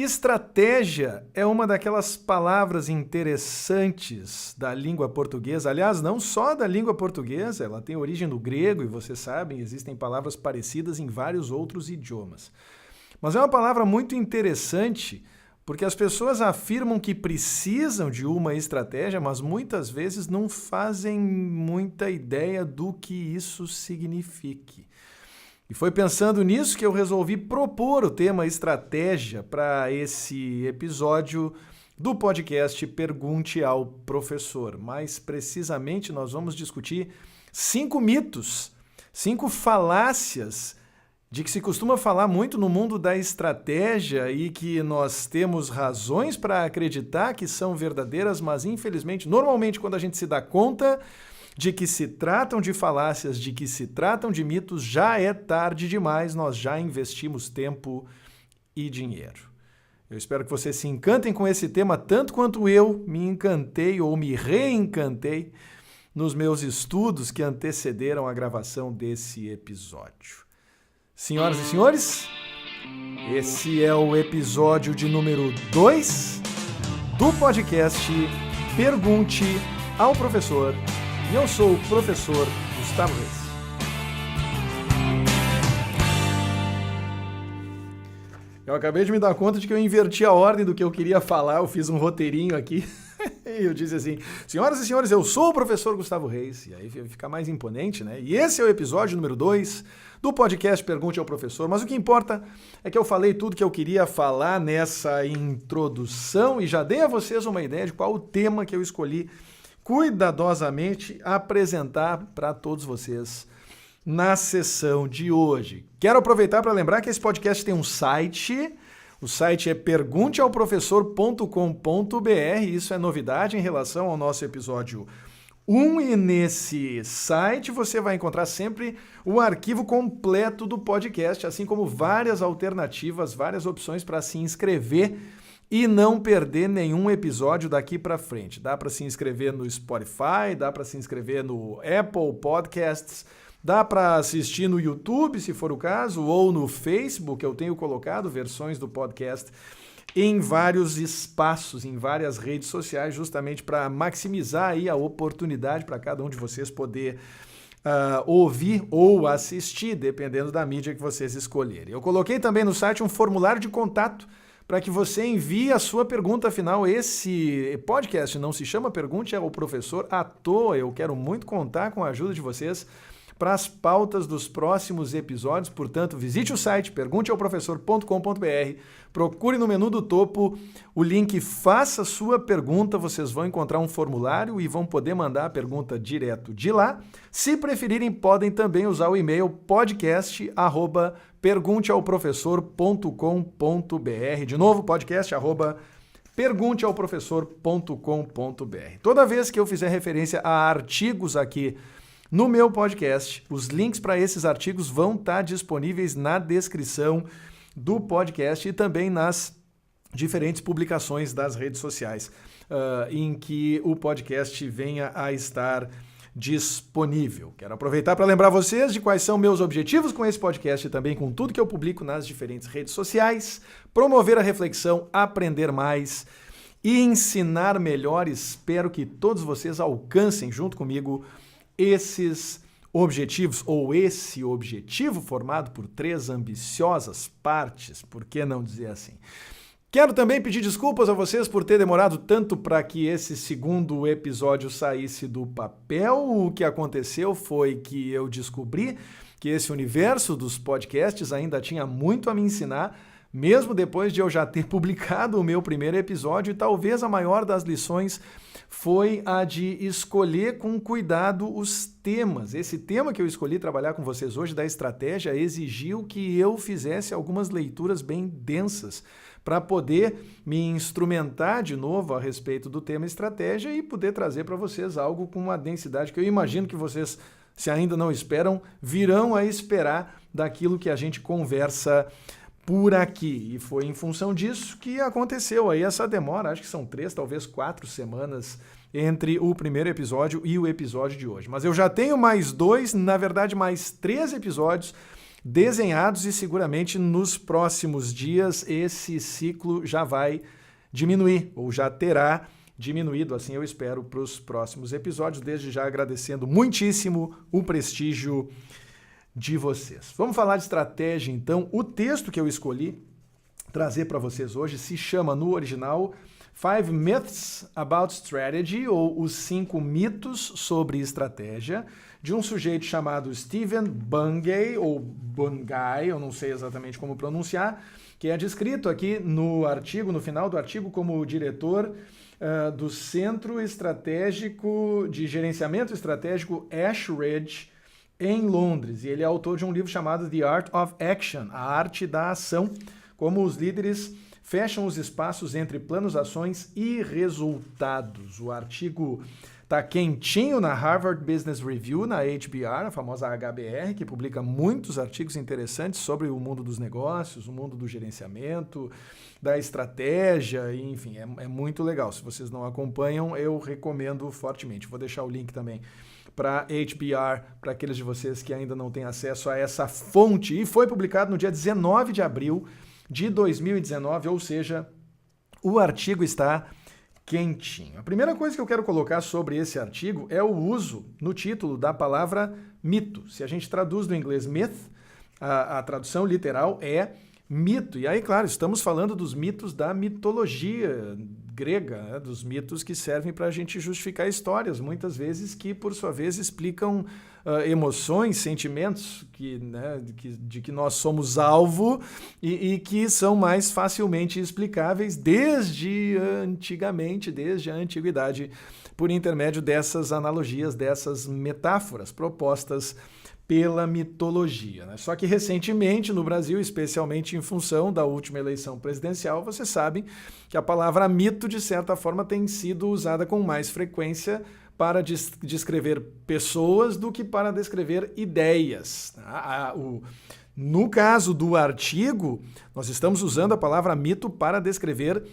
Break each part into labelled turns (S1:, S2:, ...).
S1: Estratégia é uma daquelas palavras interessantes da língua portuguesa. Aliás, não só da língua portuguesa, ela tem origem no grego e vocês sabem, existem palavras parecidas em vários outros idiomas. Mas é uma palavra muito interessante porque as pessoas afirmam que precisam de uma estratégia, mas muitas vezes não fazem muita ideia do que isso signifique. E foi pensando nisso que eu resolvi propor o tema estratégia para esse episódio do podcast Pergunte ao Professor. Mais precisamente, nós vamos discutir 5 mitos, 5 falácias de que se costuma falar muito no mundo da estratégia e que nós temos razões para acreditar que são verdadeiras, mas infelizmente, normalmente quando a gente se dá conta de que se tratam de falácias, de que se tratam de mitos, já é tarde demais, nós já investimos tempo e dinheiro. Eu espero que vocês se encantem com esse tema tanto quanto eu me encantei ou me reencantei nos meus estudos que antecederam a gravação desse episódio. Senhoras e senhores, esse é o episódio de número 2 do podcast Pergunte ao Professor. E eu sou o professor Gustavo Reis. Eu acabei de me dar conta de que eu inverti a ordem do que eu queria falar, eu fiz um roteirinho aqui e eu disse assim, senhoras e senhores, eu sou o professor Gustavo Reis, e aí fica mais imponente, né? E esse é o episódio número 2 do podcast Pergunte ao Professor, mas o que importa é que eu falei tudo que eu queria falar nessa introdução e já dei a vocês uma ideia de qual o tema que eu escolhi cuidadosamente apresentar para todos vocês na sessão de hoje. Quero aproveitar para lembrar que esse podcast tem um site, o site é pergunteaoprofessor.com.br, isso é novidade em relação ao nosso episódio 1, e nesse site você vai encontrar sempre o arquivo completo do podcast, assim como várias alternativas, várias opções para se inscrever e não perder nenhum episódio daqui para frente. Dá para se inscrever no Spotify, dá para se inscrever no Apple Podcasts, dá para assistir no YouTube, se for o caso, ou no Facebook. Eu tenho colocado versões do podcast em vários espaços, em várias redes sociais, justamente para maximizar aí a oportunidade para cada um de vocês poder ouvir ou assistir, dependendo da mídia que vocês escolherem. Eu coloquei também no site um formulário de contato para que você envie a sua pergunta. Afinal, esse podcast não se chama Pergunte ao Professor à toa. Eu quero muito contar com a ajuda de vocês para as pautas dos próximos episódios. Portanto, visite o site pergunteaoprofessor.com.br, procure no menu do topo o link Faça Sua Pergunta. Vocês vão encontrar um formulário e vão poder mandar a pergunta direto de lá. Se preferirem, podem também usar o e-mail podcast@pergunteaoprofessor.com.br. De novo, podcast@pergunteaoprofessor.com.br. Toda vez que eu fizer referência a artigos aqui no meu podcast, os links para esses artigos vão estar disponíveis na descrição do podcast e também nas diferentes publicações das redes sociais em que o podcast venha a estar disponível. Quero aproveitar para lembrar vocês de quais são meus objetivos com esse podcast e também com tudo que eu publico nas diferentes redes sociais: promover a reflexão, aprender mais e ensinar melhor. Espero que todos vocês alcancem junto comigo esses objetivos, ou esse objetivo formado por 3 ambiciosas partes, por que não dizer assim? Quero também pedir desculpas a vocês por ter demorado tanto para que esse segundo episódio saísse do papel. O que aconteceu foi que eu descobri que esse universo dos podcasts ainda tinha muito a me ensinar, mesmo depois de eu já ter publicado o meu primeiro episódio, e talvez a maior das lições foi a de escolher com cuidado os temas. Esse tema que eu escolhi trabalhar com vocês hoje, da estratégia, exigiu que eu fizesse algumas leituras bem densas para poder me instrumentar de novo a respeito do tema estratégia e poder trazer para vocês algo com uma densidade que eu imagino que vocês, se ainda não esperam, virão a esperar daquilo que a gente conversa por aqui. E foi em função disso que aconteceu aí essa demora, acho que são 3, talvez 4 semanas entre o primeiro episódio e o episódio de hoje. Mas eu já tenho mais 2, na verdade mais 3 episódios desenhados e seguramente nos próximos dias esse ciclo já vai diminuir, ou já terá diminuído, assim eu espero, para os próximos episódios, desde já agradecendo muitíssimo o prestígio de vocês. Vamos falar de estratégia, então. O texto que eu escolhi trazer para vocês hoje se chama, no original, 5 Myths About Strategy, ou Os 5 Mitos sobre Estratégia, de um sujeito chamado Stephen Bungay, ou Bungay, eu não sei exatamente como pronunciar, que é descrito aqui no artigo, no final do artigo, como diretor do Centro Estratégico de Gerenciamento Estratégico Ashridge, em Londres. E ele é autor de um livro chamado The Art of Action, a arte da ação, como os líderes fecham os espaços entre planos, ações e resultados. O artigo está quentinho na Harvard Business Review, na HBR, a famosa HBR, que publica muitos artigos interessantes sobre o mundo dos negócios, o mundo do gerenciamento, da estratégia, enfim, é muito legal. Se vocês não acompanham, eu recomendo fortemente. Vou deixar o link também para HBR, para aqueles de vocês que ainda não têm acesso a essa fonte. E foi publicado no dia 19 de abril de 2019, ou seja, o artigo está quentinho. A primeira coisa que eu quero colocar sobre esse artigo é o uso no título da palavra mito. Se a gente traduz do inglês myth, a tradução literal é mito. E aí, claro, estamos falando dos mitos da mitologia grega, né? Dos mitos que servem para a gente justificar histórias, muitas vezes que, por sua vez, explicam emoções, sentimentos de que nós somos alvo e que são mais facilmente explicáveis desde antigamente, desde a antiguidade, por intermédio dessas analogias, dessas metáforas propostas pela mitologia, né? Só que recentemente no Brasil, especialmente em função da última eleição presidencial, você sabe que a palavra mito, de certa forma, tem sido usada com mais frequência para descrever pessoas do que para descrever ideias. No caso do artigo, nós estamos usando a palavra mito para descrever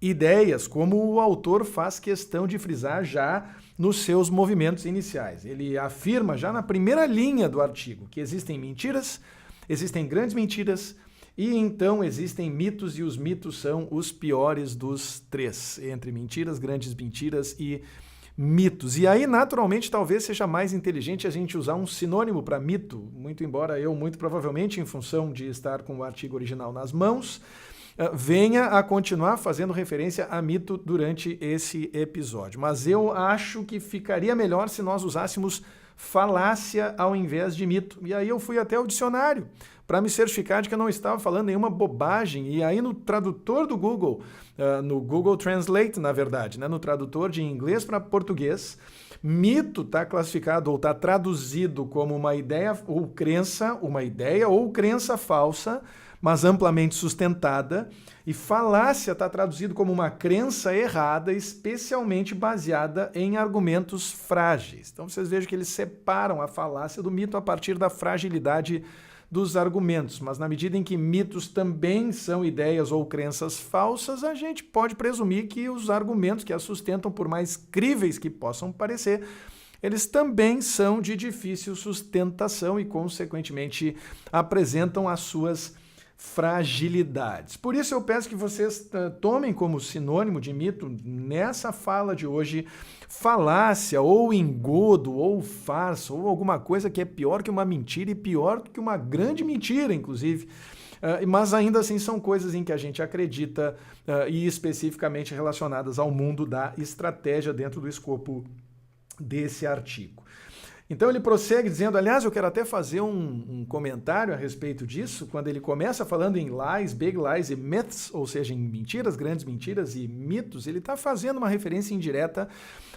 S1: ideias, como o autor faz questão de frisar já nos seus movimentos iniciais. Ele afirma já na primeira linha do artigo que existem mentiras, existem grandes mentiras e então existem mitos, e os mitos são os piores dos três, entre mentiras, grandes mentiras e mitos. E aí, naturalmente, talvez seja mais inteligente a gente usar um sinônimo para mito, muito embora eu, muito provavelmente, em função de estar com o artigo original nas mãos, venha a continuar fazendo referência a mito durante esse episódio. Mas eu acho que ficaria melhor se nós usássemos falácia ao invés de mito. E aí eu fui até o dicionário para me certificar de que eu não estava falando nenhuma bobagem. E aí no tradutor do Google, no Google Translate, na verdade, né, no tradutor de inglês para português, mito está classificado ou está traduzido como uma ideia ou crença falsa, mas amplamente sustentada, e falácia está traduzido como uma crença errada, especialmente baseada em argumentos frágeis. Então vocês vejam que eles separam a falácia do mito a partir da fragilidade dos argumentos, mas na medida em que mitos também são ideias ou crenças falsas, a gente pode presumir que os argumentos que as sustentam, por mais críveis que possam parecer, eles também são de difícil sustentação e, consequentemente, apresentam as suas fragilidades. Por isso eu peço que vocês tomem como sinônimo de mito, nessa fala de hoje, falácia, ou engodo, ou farsa, ou alguma coisa que é pior que uma mentira e pior que uma grande mentira, inclusive. Mas ainda assim são coisas em que a gente acredita e especificamente relacionadas ao mundo da estratégia dentro do escopo desse artigo. Então ele prossegue dizendo, aliás, eu quero até fazer um comentário a respeito disso, quando ele começa falando em lies, big lies e myths, ou seja, em mentiras, grandes mentiras e mitos, ele está fazendo uma referência indireta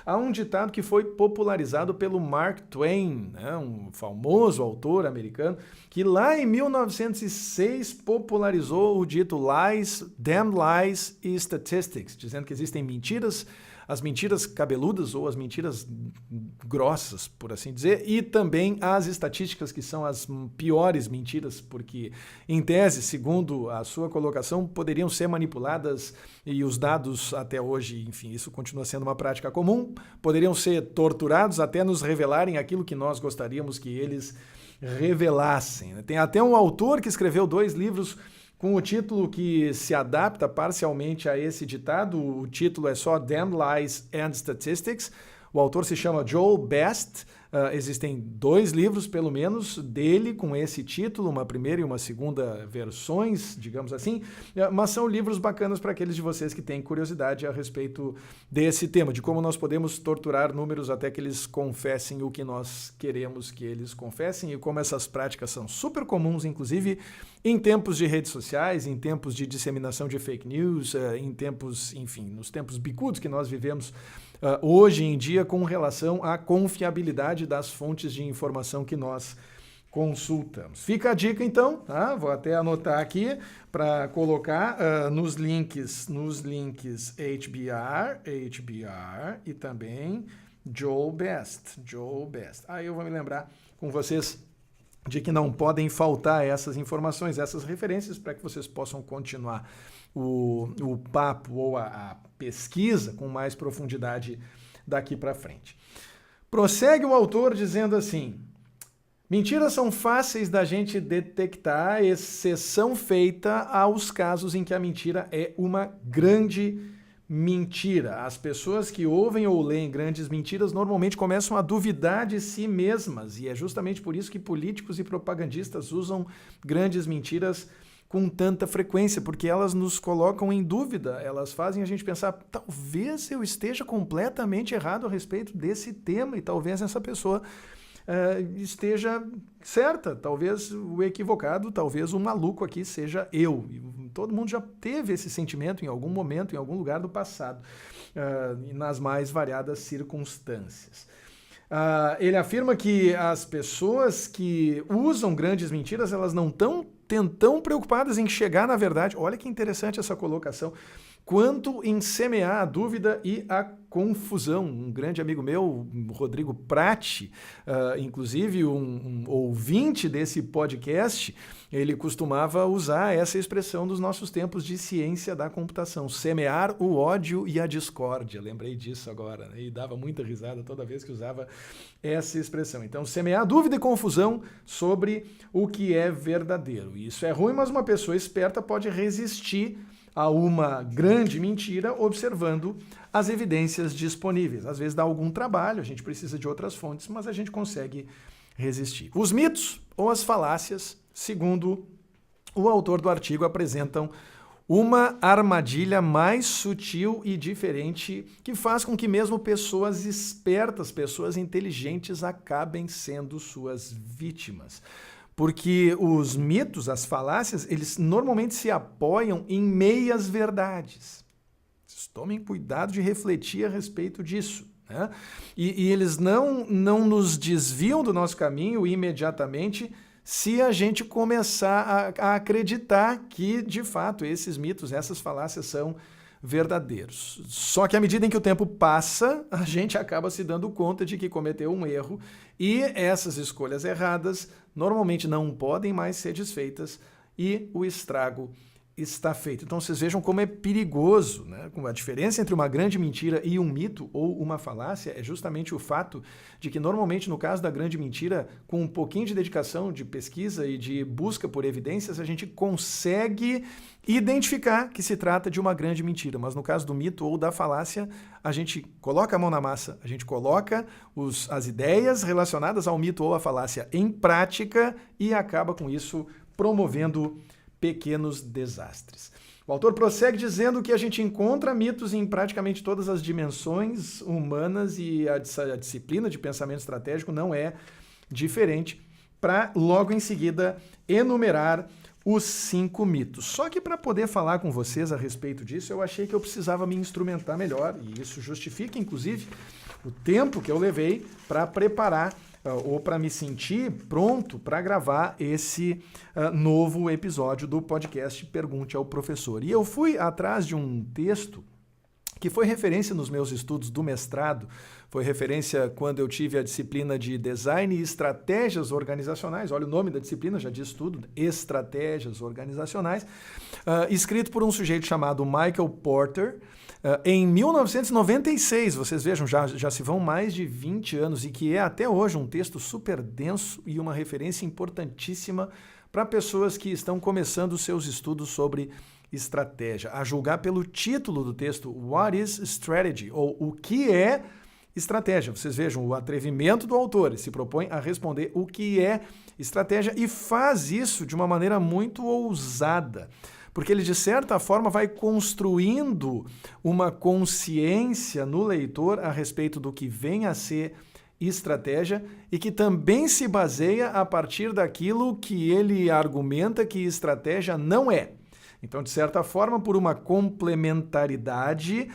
S1: a um ditado que foi popularizado pelo Mark Twain, né, um famoso autor americano, que lá em 1906 popularizou o dito lies, damned lies e statistics, dizendo que existem mentiras, as mentiras cabeludas ou as mentiras grossas, por assim dizer, e também as estatísticas, que são as piores mentiras, porque, em tese, segundo a sua colocação, poderiam ser manipuladas e os dados até hoje, enfim, isso continua sendo uma prática comum, poderiam ser torturados até nos revelarem aquilo que nós gostaríamos que eles revelassem. Tem até um autor que escreveu 2 livros com o título que se adapta parcialmente a esse ditado. O título é só Damn Lies and Statistics. O autor se chama Joel Best. Existem 2 livros, pelo menos, dele com esse título, uma primeira e uma segunda versões, digamos assim, mas são livros bacanas para aqueles de vocês que têm curiosidade a respeito desse tema, de como nós podemos torturar números até que eles confessem o que nós queremos que eles confessem e como essas práticas são super comuns, inclusive em tempos de redes sociais, em tempos de disseminação de fake news, em tempos, enfim, nos tempos bicudos que nós vivemos hoje em dia com relação à confiabilidade das fontes de informação que nós consultamos. Fica a dica então, tá? Vou até anotar aqui para colocar nos links HBR e também Joel Best. Aí eu vou me lembrar com vocês de que não podem faltar essas informações, essas referências para que vocês possam continuar o papo ou a pesquisa com mais profundidade daqui para frente. Prossegue o autor dizendo assim: mentiras são fáceis da gente detectar, exceção feita aos casos em que a mentira é uma grande mentira. As pessoas que ouvem ou leem grandes mentiras normalmente começam a duvidar de si mesmas, e é justamente por isso que políticos e propagandistas usam grandes mentiras com tanta frequência, porque elas nos colocam em dúvida, elas fazem a gente pensar, talvez eu esteja completamente errado a respeito desse tema, e talvez essa pessoa esteja certa, talvez o equivocado, talvez o maluco aqui seja eu. E todo mundo já teve esse sentimento em algum momento, em algum lugar do passado, nas mais variadas circunstâncias. Ele afirma que as pessoas que usam grandes mentiras, elas não estão tão preocupadas em chegar na verdade, olha que interessante essa colocação, quanto em semear a dúvida e a confusão. Um grande amigo meu, Rodrigo Prati, inclusive um ouvinte desse podcast, ele costumava usar essa expressão dos nossos tempos de ciência da computação, semear o ódio e a discórdia. Lembrei disso agora, né? E dava muita risada toda vez que usava essa expressão. Então, semear dúvida e confusão sobre o que é verdadeiro. Isso é ruim, mas uma pessoa esperta pode resistir a uma grande mentira observando as evidências disponíveis. Às vezes dá algum trabalho, a gente precisa de outras fontes, mas a gente consegue resistir. Os mitos ou as falácias, segundo o autor do artigo, apresentam uma armadilha mais sutil e diferente que faz com que mesmo pessoas espertas, pessoas inteligentes acabem sendo suas vítimas. Porque os mitos, as falácias, eles normalmente se apoiam em meias verdades. Vocês tomem cuidado de refletir a respeito disso, né? E eles não nos desviam do nosso caminho imediatamente se a gente começar a acreditar que, de fato, esses mitos, essas falácias são verdadeiros. Só que à medida em que o tempo passa, a gente acaba se dando conta de que cometeu um erro e essas escolhas erradas normalmente não podem mais ser desfeitas e o estrago está feito. Então vocês vejam como é perigoso, né? A diferença entre uma grande mentira e um mito ou uma falácia é justamente o fato de que normalmente no caso da grande mentira, com um pouquinho de dedicação, de pesquisa e de busca por evidências, a gente consegue identificar que se trata de uma grande mentira. Mas no caso do mito ou da falácia, a gente coloca a mão na massa, a gente coloca as ideias relacionadas ao mito ou à falácia em prática e acaba com isso promovendo pequenos desastres. O autor prossegue dizendo que a gente encontra mitos em praticamente todas as dimensões humanas e a disciplina de pensamento estratégico não é diferente, para logo em seguida enumerar os 5 mitos. Só que para poder falar com vocês a respeito disso, eu achei que eu precisava me instrumentar melhor, e isso justifica, inclusive, o tempo que eu levei para preparar ou para me sentir pronto para gravar esse novo episódio do podcast Pergunte ao Professor. E eu fui atrás de um texto que foi referência nos meus estudos do mestrado, foi referência quando eu tive a disciplina de Design e Estratégias Organizacionais, olha o nome da disciplina, já diz tudo, Estratégias Organizacionais, escrito por um sujeito chamado Michael Porter, em 1996, vocês vejam, já se vão mais de 20 anos, e que é até hoje um texto super denso e uma referência importantíssima para pessoas que estão começando os seus estudos sobre estratégia, a julgar pelo título do texto, What is Strategy? Ou o que é estratégia? Vocês vejam o atrevimento do autor, ele se propõe a responder o que é estratégia e faz isso de uma maneira muito ousada, porque ele de certa forma vai construindo uma consciência no leitor a respeito do que vem a ser estratégia e que também se baseia a partir daquilo que ele argumenta que estratégia não é. Então, de certa forma, por uma complementaridade,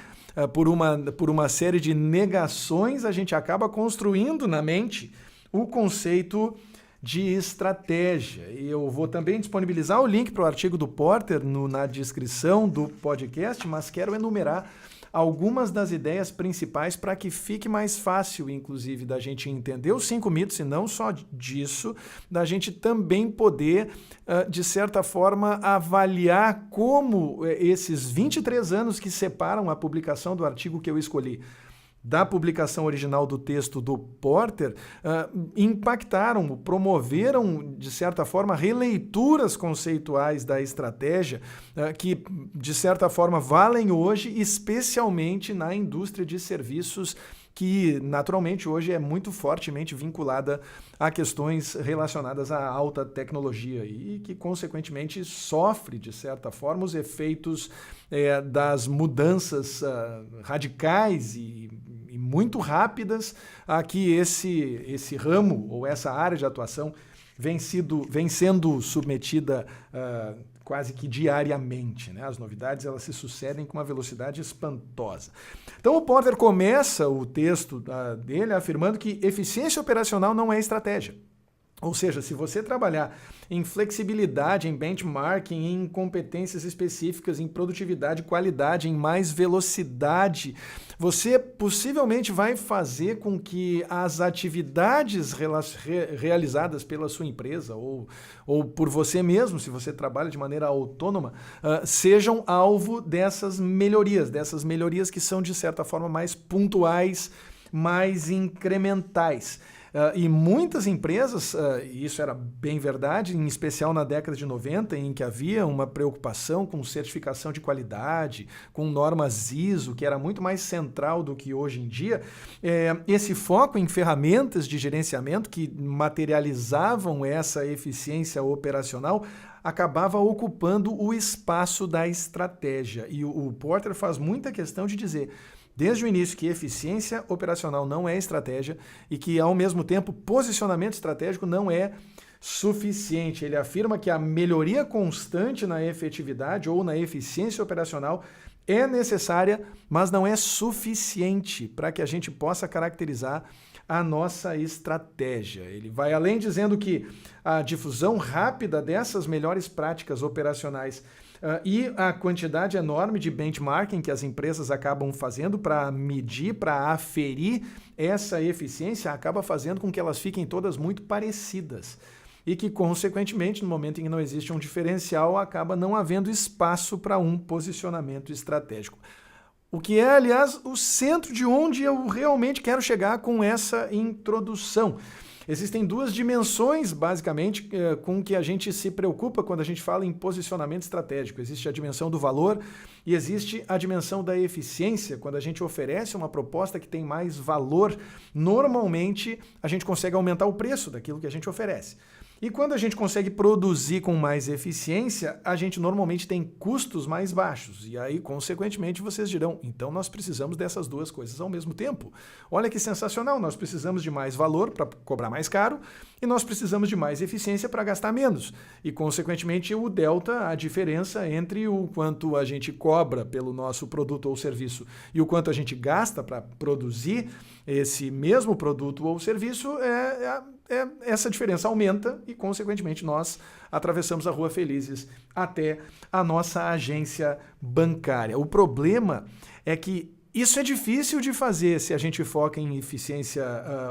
S1: por uma série de negações, a gente acaba construindo na mente o conceito de estratégia. E eu vou também disponibilizar o link para o artigo do Porter na descrição do podcast, mas quero enumerar algumas das ideias principais para que fique mais fácil, inclusive, da gente entender os 5 mitos e não só disso, da gente também poder, de certa forma, avaliar como esses 23 anos que separam a publicação do artigo que eu escolhi da publicação original do texto do Porter, impactaram, promoveram, de certa forma, releituras conceituais da estratégia que, de certa forma, valem hoje, especialmente na indústria de serviços, que naturalmente hoje é muito fortemente vinculada a questões relacionadas à alta tecnologia e que, consequentemente, sofre, de certa forma, os efeitos das mudanças radicais e muito rápidas a que esse ramo ou essa área de atuação vem sendo submetida quase que diariamente, né? As novidades elas se sucedem com uma velocidade espantosa. Então o Porter começa o texto dele afirmando que eficiência operacional não é estratégia. Ou seja, se você trabalhar em flexibilidade, em benchmarking, em competências específicas, em produtividade, qualidade, em mais velocidade, você possivelmente vai fazer com que as atividades realizadas pela sua empresa ou por você mesmo, se você trabalha de maneira autônoma, sejam alvo dessas melhorias que são, de certa forma, mais pontuais, mais incrementais. E muitas empresas, isso era bem verdade, em especial na década de 90, em que havia uma preocupação com certificação de qualidade, com normas ISO, que era muito mais central do que hoje em dia, esse foco em ferramentas de gerenciamento que materializavam essa eficiência operacional acabava ocupando o espaço da estratégia. E o Porter faz muita questão de dizer, desde o início, que eficiência operacional não é estratégia e que, ao mesmo tempo, posicionamento estratégico não é suficiente. Ele afirma que a melhoria constante na efetividade ou na eficiência operacional é necessária, mas não é suficiente para que a gente possa caracterizar a nossa estratégia. Ele vai além dizendo que a difusão rápida dessas melhores práticas operacionais e a quantidade enorme de benchmarking que as empresas acabam fazendo para medir, para aferir essa eficiência, acaba fazendo com que elas fiquem todas muito parecidas. E que, consequentemente, no momento em que não existe um diferencial, acaba não havendo espaço para um posicionamento estratégico. O que é, aliás, o centro de onde eu realmente quero chegar com essa introdução. Existem 2 dimensões, basicamente, com que a gente se preocupa quando a gente fala em posicionamento estratégico. Existe a dimensão do valor e existe a dimensão da eficiência. Quando a gente oferece uma proposta que tem mais valor, normalmente a gente consegue aumentar o preço daquilo que a gente oferece. E quando a gente consegue produzir com mais eficiência, a gente normalmente tem custos mais baixos. E aí, consequentemente, vocês dirão, então nós precisamos dessas 2 coisas ao mesmo tempo. Olha que sensacional, nós precisamos de mais valor para cobrar mais caro e nós precisamos de mais eficiência para gastar menos. E, consequentemente, o delta, a diferença entre o quanto a gente cobra pelo nosso produto ou serviço e o quanto a gente gasta para produzir esse mesmo produto ou serviço é essa diferença aumenta e, consequentemente, nós atravessamos a rua felizes até a nossa agência bancária. O problema é que isso é difícil de fazer se a gente foca em eficiência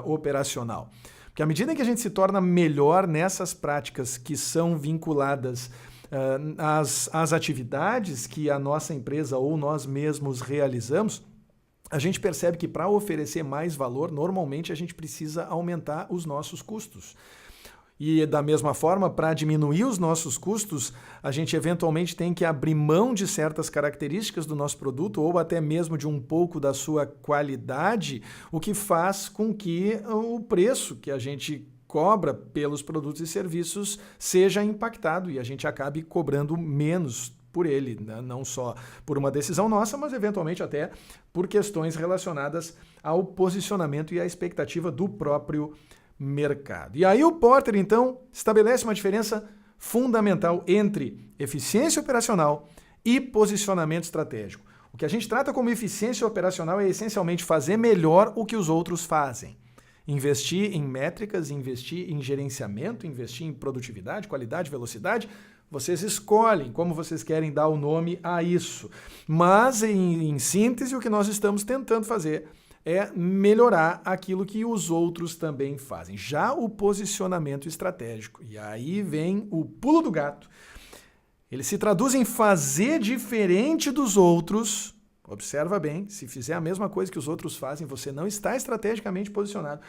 S1: operacional. Porque à medida que a gente se torna melhor nessas práticas que são vinculadas às atividades que a nossa empresa ou nós mesmos realizamos, a gente percebe que para oferecer mais valor, normalmente a gente precisa aumentar os nossos custos. E da mesma forma, para diminuir os nossos custos, a gente eventualmente tem que abrir mão de certas características do nosso produto ou até mesmo de um pouco da sua qualidade, o que faz com que o preço que a gente cobra pelos produtos e serviços seja impactado e a gente acabe cobrando menos por ele, né? Não só por uma decisão nossa, mas eventualmente até por questões relacionadas ao posicionamento e à expectativa do próprio mercado. E aí o Porter, então, estabelece uma diferença fundamental entre eficiência operacional e posicionamento estratégico. O que a gente trata como eficiência operacional é essencialmente fazer melhor o que os outros fazem. Investir em métricas, investir em gerenciamento, investir em produtividade, qualidade, velocidade. Vocês escolhem como vocês querem dar o nome a isso. Mas, em síntese, o que nós estamos tentando fazer é melhorar aquilo que os outros também fazem. Já o posicionamento estratégico, e aí vem o pulo do gato, ele se traduz em fazer diferente dos outros. Observa bem, se fizer a mesma coisa que os outros fazem, você não está estrategicamente posicionado.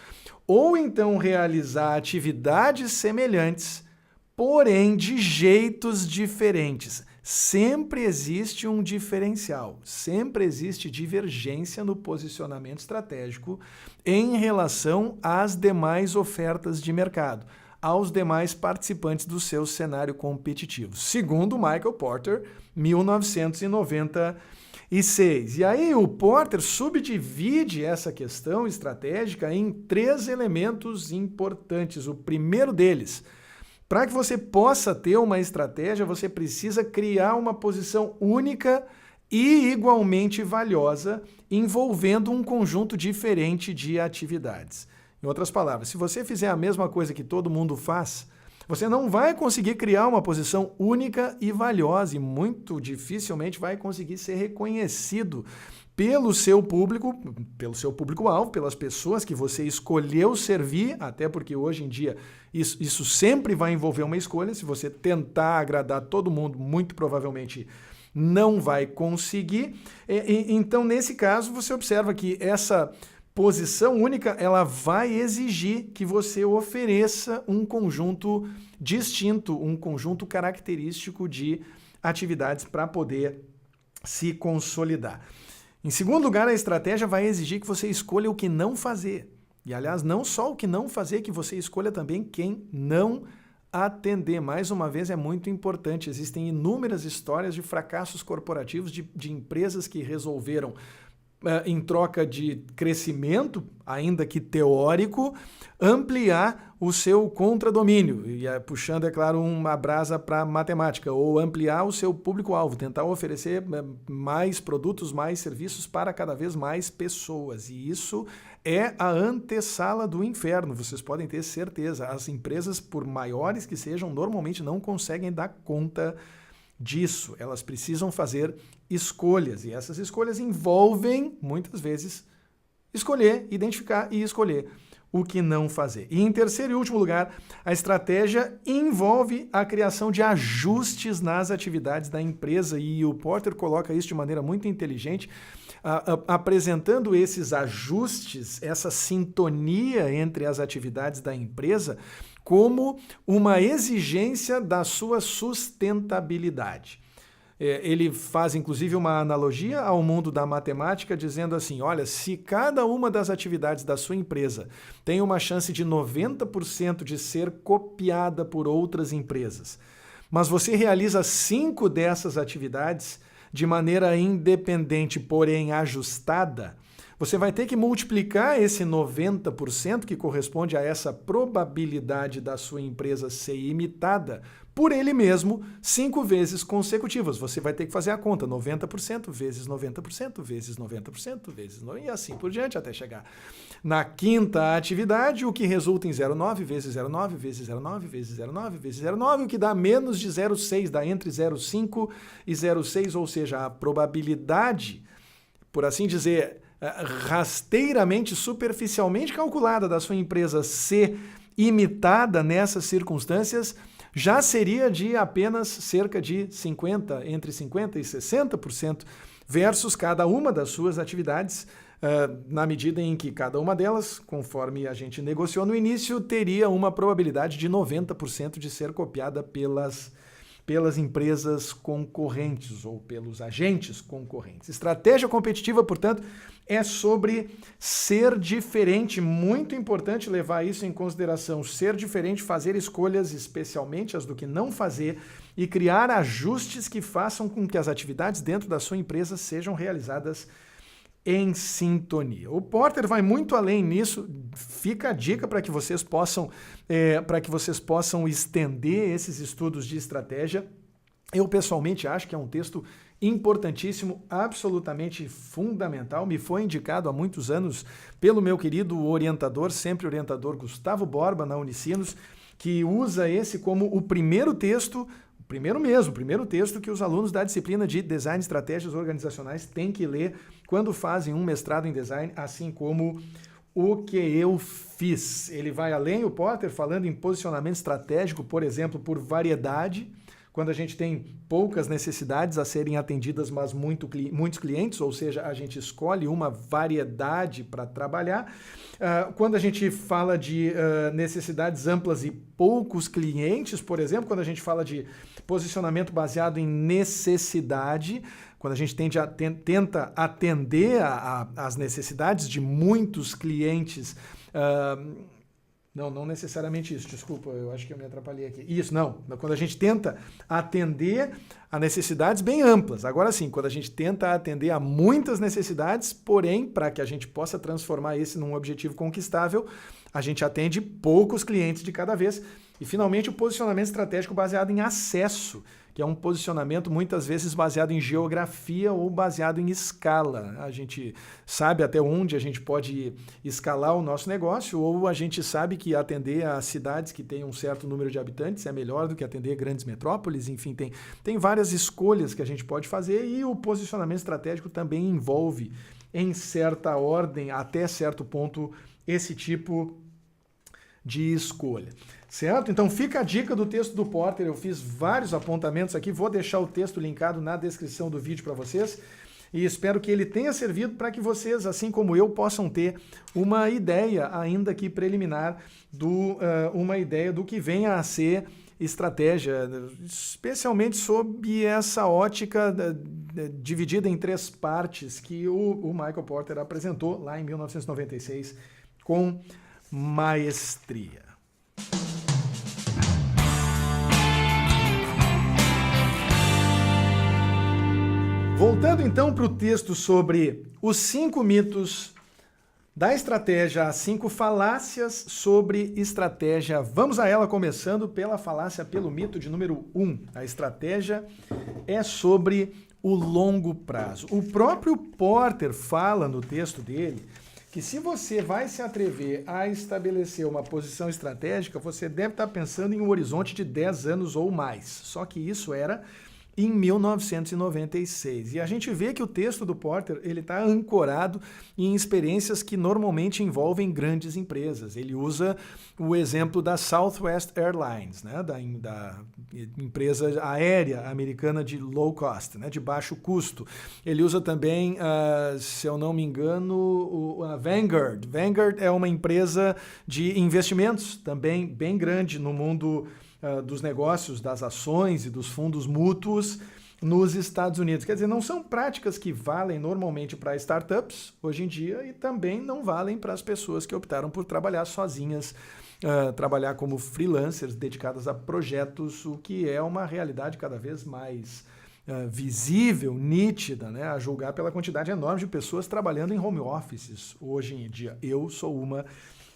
S1: Ou então realizar atividades semelhantes, porém de jeitos diferentes. Sempre existe um diferencial, sempre existe divergência no posicionamento estratégico em relação às demais ofertas de mercado, aos demais participantes do seu cenário competitivo. Segundo Michael Porter, 1996. E aí o Porter subdivide essa questão estratégica em 3 elementos importantes. O primeiro deles: para que você possa ter uma estratégia, você precisa criar uma posição única e igualmente valiosa, envolvendo um conjunto diferente de atividades. Em outras palavras, se você fizer a mesma coisa que todo mundo faz, você não vai conseguir criar uma posição única e valiosa e muito dificilmente vai conseguir ser reconhecido pelo seu público-alvo, pelas pessoas que você escolheu servir, até porque hoje em dia isso sempre vai envolver uma escolha. Se você tentar agradar todo mundo, muito provavelmente não vai conseguir. Então, nesse caso, você observa que essa posição única, ela vai exigir que você ofereça um conjunto distinto, um conjunto característico de atividades para poder se consolidar. Em segundo lugar, a estratégia vai exigir que você escolha o que não fazer. E, aliás, não só o que não fazer, que você escolha também quem não atender. Mais uma vez, é muito importante. Existem inúmeras histórias de fracassos corporativos, de empresas que resolveram, em troca de crescimento, ainda que teórico, ampliar o seu contradomínio, e puxando, é claro, uma brasa para matemática, ou ampliar o seu público-alvo, tentar oferecer mais produtos, mais serviços para cada vez mais pessoas. E isso é a antessala do inferno, vocês podem ter certeza. As empresas, por maiores que sejam, normalmente não conseguem dar conta disso. Elas precisam fazer escolhas, e essas escolhas envolvem, muitas vezes, escolher, identificar e escolher o que não fazer. E em terceiro e último lugar, a estratégia envolve a criação de ajustes nas atividades da empresa, e o Porter coloca isso de maneira muito inteligente, apresentando esses ajustes, essa sintonia entre as atividades da empresa, como uma exigência da sua sustentabilidade. Ele faz, inclusive, uma analogia ao mundo da matemática, dizendo assim: olha, se cada uma das atividades da sua empresa tem uma chance de 90% de ser copiada por outras empresas, mas você realiza 5 dessas atividades de maneira independente, porém ajustada, você vai ter que multiplicar esse 90%, que corresponde a essa probabilidade da sua empresa ser imitada, por ele mesmo 5 vezes consecutivas. Você vai ter que fazer a conta, 90% vezes 90% vezes 90% vezes 90%, e assim por diante, até chegar na quinta atividade, o que resulta em 0,9 vezes 0,9 vezes 0,9 vezes 0,9 vezes 0,9, o que dá menos de 0,6, dá entre 0,5 e 0,6, ou seja, a probabilidade, por assim dizer, rasteiramente, superficialmente calculada da sua empresa ser imitada nessas circunstâncias, já seria de apenas cerca de 50%, entre 50% e 60%, versus cada uma das suas atividades, na medida em que cada uma delas, conforme a gente negociou no início, teria uma probabilidade de 90% de ser copiada pelas empresas concorrentes ou pelos agentes concorrentes. Estratégia competitiva, portanto, é sobre ser diferente. Muito importante levar isso em consideração. Ser diferente, fazer escolhas, especialmente as do que não fazer, e criar ajustes que façam com que as atividades dentro da sua empresa sejam realizadas em sintonia. O Porter vai muito além nisso. Fica a dica para que vocês possam estender esses estudos de estratégia. Eu pessoalmente acho que é um texto importantíssimo, absolutamente fundamental. Me foi indicado há muitos anos pelo meu querido orientador, sempre orientador Gustavo Borba, na Unicinos, que usa esse como o primeiro texto, o primeiro texto que os alunos da disciplina de Design e Estratégias Organizacionais têm que ler quando fazem um mestrado em Design, assim como o que eu fiz. Ele vai além, o Porter, falando em posicionamento estratégico, por exemplo, por variedade, quando a gente tem poucas necessidades a serem atendidas, mas muitos clientes, ou seja, a gente escolhe uma variedade para trabalhar. Quando a gente fala de necessidades amplas e poucos clientes, por exemplo, quando a gente fala de posicionamento baseado em necessidade, quando a gente tenta atender às necessidades de muitos clientes. Não necessariamente isso, desculpa, eu acho que eu me atrapalhei aqui. Isso, não. Quando a gente tenta atender a necessidades bem amplas. Agora sim, quando a gente tenta atender a muitas necessidades, porém, para que a gente possa transformar esse num objetivo conquistável, a gente atende poucos clientes de cada vez. E, finalmente, o posicionamento estratégico baseado em acesso, que é um posicionamento muitas vezes baseado em geografia ou baseado em escala. A gente sabe até onde a gente pode escalar o nosso negócio, ou a gente sabe que atender a cidades que têm um certo número de habitantes é melhor do que atender grandes metrópoles. Enfim, tem várias escolhas que a gente pode fazer, e o posicionamento estratégico também envolve, em certa ordem, até certo ponto, esse tipo de escolha. Certo? Então fica a dica do texto do Porter. Eu fiz vários apontamentos aqui, vou deixar o texto linkado na descrição do vídeo para vocês, e espero que ele tenha servido para que vocês, assim como eu, possam ter uma ideia, ainda que preliminar, uma ideia do que venha a ser estratégia, especialmente sob essa ótica dividida em 3 partes que o Michael Porter apresentou lá em 1996 com maestria. Voltando então para o texto sobre os 5 mitos da estratégia, as 5 falácias sobre estratégia. Vamos a ela, começando pelo mito de número 1. A estratégia é sobre o longo prazo. O próprio Porter fala no texto dele que se você vai se atrever a estabelecer uma posição estratégica, você deve estar pensando em um horizonte de 10 anos ou mais. Só que isso era em 1996. E a gente vê que o texto do Porter ele está ancorado em experiências que normalmente envolvem grandes empresas. Ele usa o exemplo da Southwest Airlines, né, da empresa aérea americana de low cost, né, de baixo custo. Ele usa também, se eu não me engano, a Vanguard. Vanguard é uma empresa de investimentos também bem grande no mundo dos negócios, das ações e dos fundos mútuos nos Estados Unidos. Quer dizer, não são práticas que valem normalmente para startups hoje em dia, e também não valem para as pessoas que optaram por trabalhar sozinhas, trabalhar como freelancers dedicadas a projetos, o que é uma realidade cada vez mais visível, nítida, né, a julgar pela quantidade enorme de pessoas trabalhando em home offices hoje em dia. Eu sou uma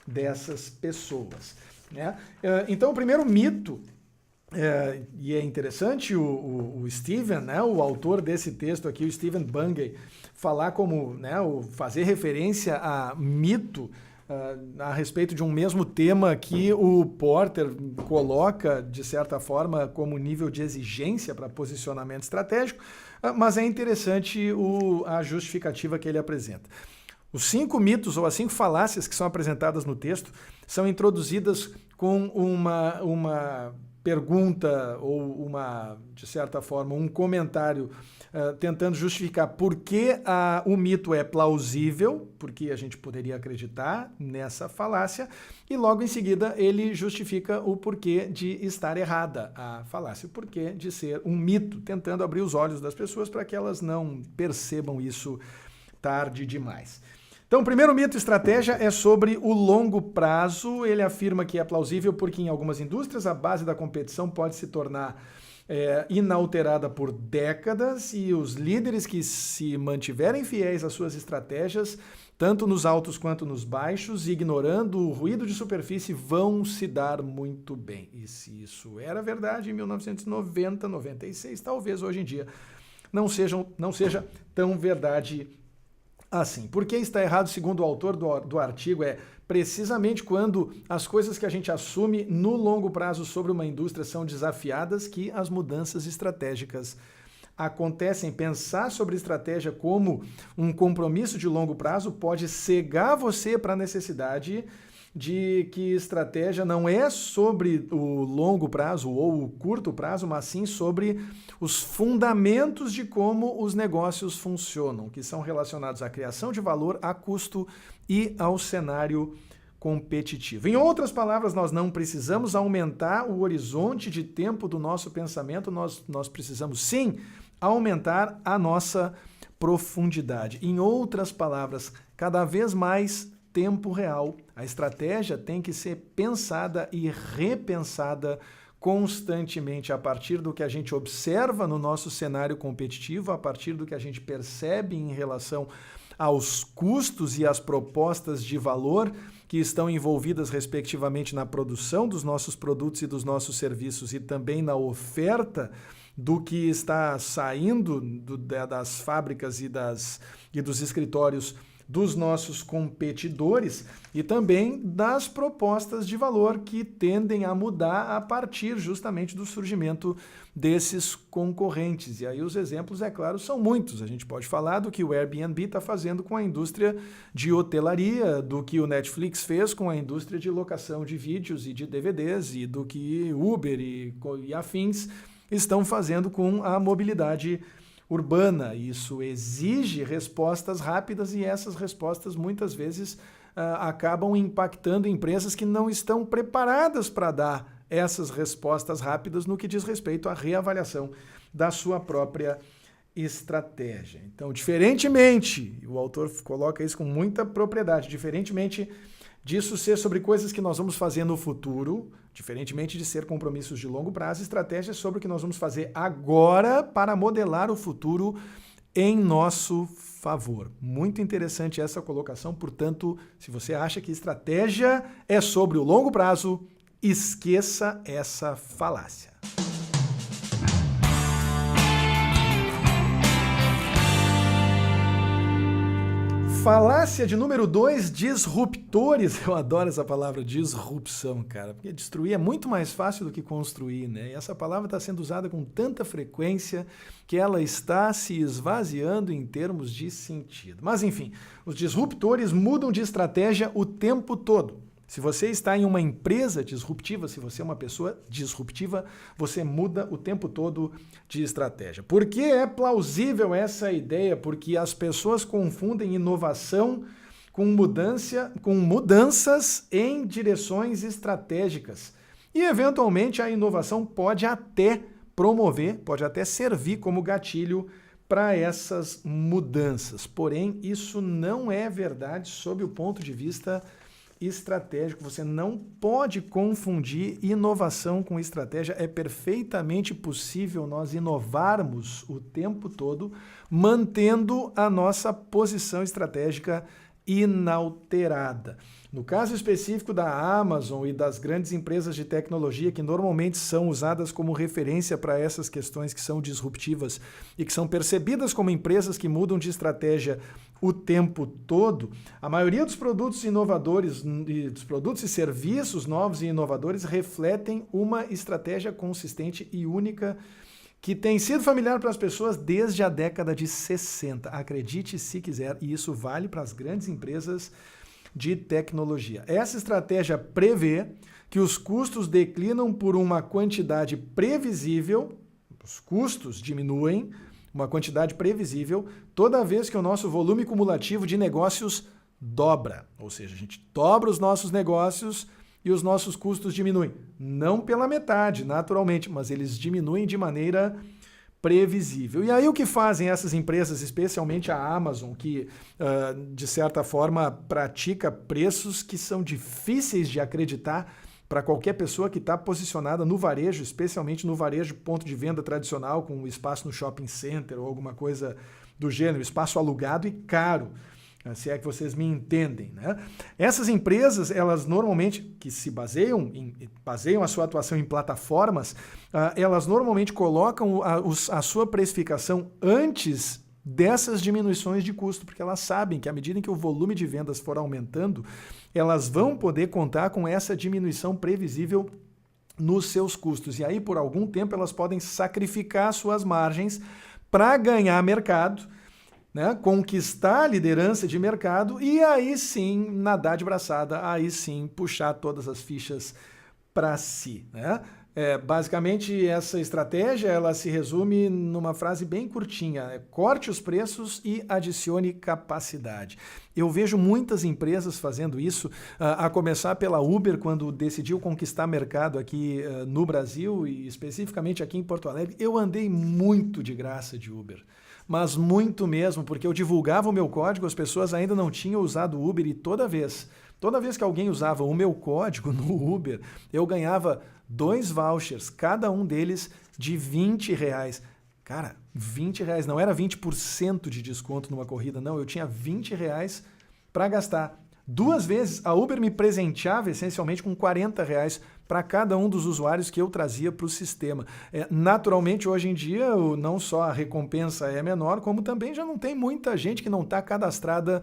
S1: dessas pessoas. Né? Então, o primeiro mito E é interessante o Steven, né, o autor desse texto aqui, o Steven Bungay, falar como, né, fazer referência a mito a respeito de um mesmo tema que o Porter coloca, de certa forma, como nível de exigência para posicionamento estratégico, mas é interessante a justificativa que ele apresenta. Os 5 mitos ou as 5 falácias que são apresentadas no texto são introduzidas com uma pergunta ou de certa forma, um comentário tentando justificar por que o mito é plausível, porque a gente poderia acreditar nessa falácia, e logo em seguida ele justifica o porquê de estar errada a falácia, o porquê de ser um mito, tentando abrir os olhos das pessoas para que elas não percebam isso tarde demais. Então, o primeiro mito estratégia é sobre o longo prazo. Ele afirma que é plausível porque em algumas indústrias a base da competição pode se tornar inalterada por décadas e os líderes que se mantiverem fiéis às suas estratégias, tanto nos altos quanto nos baixos, ignorando o ruído de superfície, vão se dar muito bem. E se isso era verdade em 1990, 96, talvez hoje em dia não seja tão verdade assim. Por que está errado, segundo o autor do artigo, é precisamente quando as coisas que a gente assume no longo prazo sobre uma indústria são desafiadas que as mudanças estratégicas acontecem. Pensar sobre estratégia como um compromisso de longo prazo pode cegar você para a necessidade de que estratégia não é sobre o longo prazo ou o curto prazo, mas sim sobre os fundamentos de como os negócios funcionam, que são relacionados à criação de valor, a custo e ao cenário competitivo. Em outras palavras, nós não precisamos aumentar o horizonte de tempo do nosso pensamento, nós precisamos sim aumentar a nossa profundidade. Em outras palavras, cada vez mais tempo real. A estratégia tem que ser pensada e repensada constantemente a partir do que a gente observa no nosso cenário competitivo, a partir do que a gente percebe em relação aos custos e às propostas de valor que estão envolvidas respectivamente na produção dos nossos produtos e dos nossos serviços e também na oferta do que está saindo das fábricas e dos escritórios dos nossos competidores e também das propostas de valor que tendem a mudar a partir justamente do surgimento desses concorrentes. E aí os exemplos, é claro, são muitos. A gente pode falar do que o Airbnb está fazendo com a indústria de hotelaria, do que o Netflix fez com a indústria de locação de vídeos e de DVDs e do que Uber e afins estão fazendo com a mobilidade urbana. Isso exige respostas rápidas e essas respostas muitas vezes acabam impactando empresas que não estão preparadas para dar essas respostas rápidas no que diz respeito à reavaliação da sua própria estratégia. Então, diferentemente, o autor coloca isso com muita propriedade, diferentemente disso ser sobre coisas que nós vamos fazer no futuro, diferentemente de ser compromissos de longo prazo, estratégia é sobre o que nós vamos fazer agora para modelar o futuro em nosso favor. Muito interessante essa colocação, portanto, se você acha que estratégia é sobre o longo prazo, esqueça essa falácia. Falácia de número 2, disruptores. Eu adoro essa palavra, disrupção, cara, porque destruir é muito mais fácil do que construir, né? E essa palavra está sendo usada com tanta frequência que ela está se esvaziando em termos de sentido. Mas, enfim, os disruptores mudam de estratégia o tempo todo. Se você está em uma empresa disruptiva, se você é uma pessoa disruptiva, você muda o tempo todo de estratégia. Por que é plausível essa ideia? Porque as pessoas confundem inovação com mudanças em direções estratégicas. E, eventualmente, a inovação pode até promover, pode até servir como gatilho para essas mudanças. Porém, isso não é verdade sob o ponto de vista estratégico. Você não pode confundir inovação com estratégia. É perfeitamente possível nós inovarmos o tempo todo, mantendo a nossa posição estratégica inalterada. No caso específico da Amazon e das grandes empresas de tecnologia que normalmente são usadas como referência para essas questões que são disruptivas e que são percebidas como empresas que mudam de estratégia o tempo todo, a maioria dos produtos inovadores, dos produtos e serviços novos e inovadores refletem uma estratégia consistente e única que tem sido familiar para as pessoas desde a década de 60. Acredite se quiser, e isso vale para as grandes empresas de tecnologia. Essa estratégia prevê que os custos declinam por uma quantidade previsível, os custos diminuem, uma quantidade previsível, toda vez que o nosso volume cumulativo de negócios dobra. Ou seja, a gente dobra os nossos negócios e os nossos custos diminuem. Não pela metade, naturalmente, mas eles diminuem de maneira previsível. E aí o que fazem essas empresas, especialmente a Amazon, que de certa forma pratica preços que são difíceis de acreditar para qualquer pessoa que está posicionada no varejo, especialmente no varejo ponto de venda tradicional, com espaço no shopping center ou alguma coisa do gênero, espaço alugado e caro, se é que vocês me entendem, né? Essas empresas, elas normalmente, que se baseiam a sua atuação em plataformas, elas normalmente colocam a sua precificação antes dessas diminuições de custo, porque elas sabem que à medida em que o volume de vendas for aumentando, elas vão poder contar com essa diminuição previsível nos seus custos. E aí, por algum tempo, elas podem sacrificar suas margens para ganhar mercado, né, conquistar a liderança de mercado e aí sim nadar de braçada, aí sim puxar todas as fichas para si, né? Basicamente essa estratégia ela se resume numa frase bem curtinha: corte os preços e adicione capacidade. Eu vejo muitas empresas fazendo isso, a começar pela Uber, quando decidiu conquistar mercado aqui no Brasil e especificamente aqui em Porto Alegre. Eu andei muito de graça de Uber. Mas muito mesmo, porque eu divulgava o meu código, as pessoas ainda não tinham usado o Uber e toda vez que alguém usava o meu código no Uber, eu ganhava 2 vouchers, cada um deles de R$20. Cara, R$20, não era 20% de desconto numa corrida, não, eu tinha R$20 para gastar. 2 vezes a Uber me presenteava essencialmente com R$40 para cada um dos usuários que eu trazia para o sistema. Naturalmente, hoje em dia, não só a recompensa é menor, como também já não tem muita gente que não está cadastrada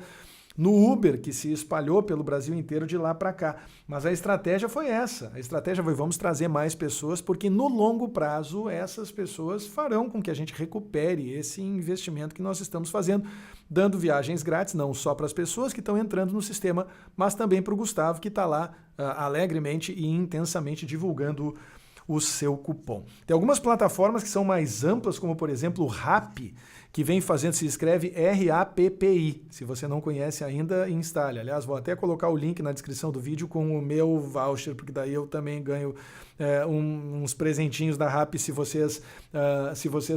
S1: no Uber, que se espalhou pelo Brasil inteiro de lá para cá. Mas a estratégia foi essa. A estratégia foi: vamos trazer mais pessoas, porque no longo prazo essas pessoas farão com que a gente recupere esse investimento que nós estamos fazendo, dando viagens grátis, não só para as pessoas que estão entrando no sistema, mas também para o Gustavo, que está lá alegremente e intensamente divulgando o seu cupom. Tem algumas plataformas que são mais amplas, como por exemplo o Rappi, que vem fazendo, se escreve RAPPI. Se você não conhece ainda, instale. Aliás, vou até colocar o link na descrição do vídeo com o meu voucher, porque daí eu também ganho uns presentinhos da Rappi se vocês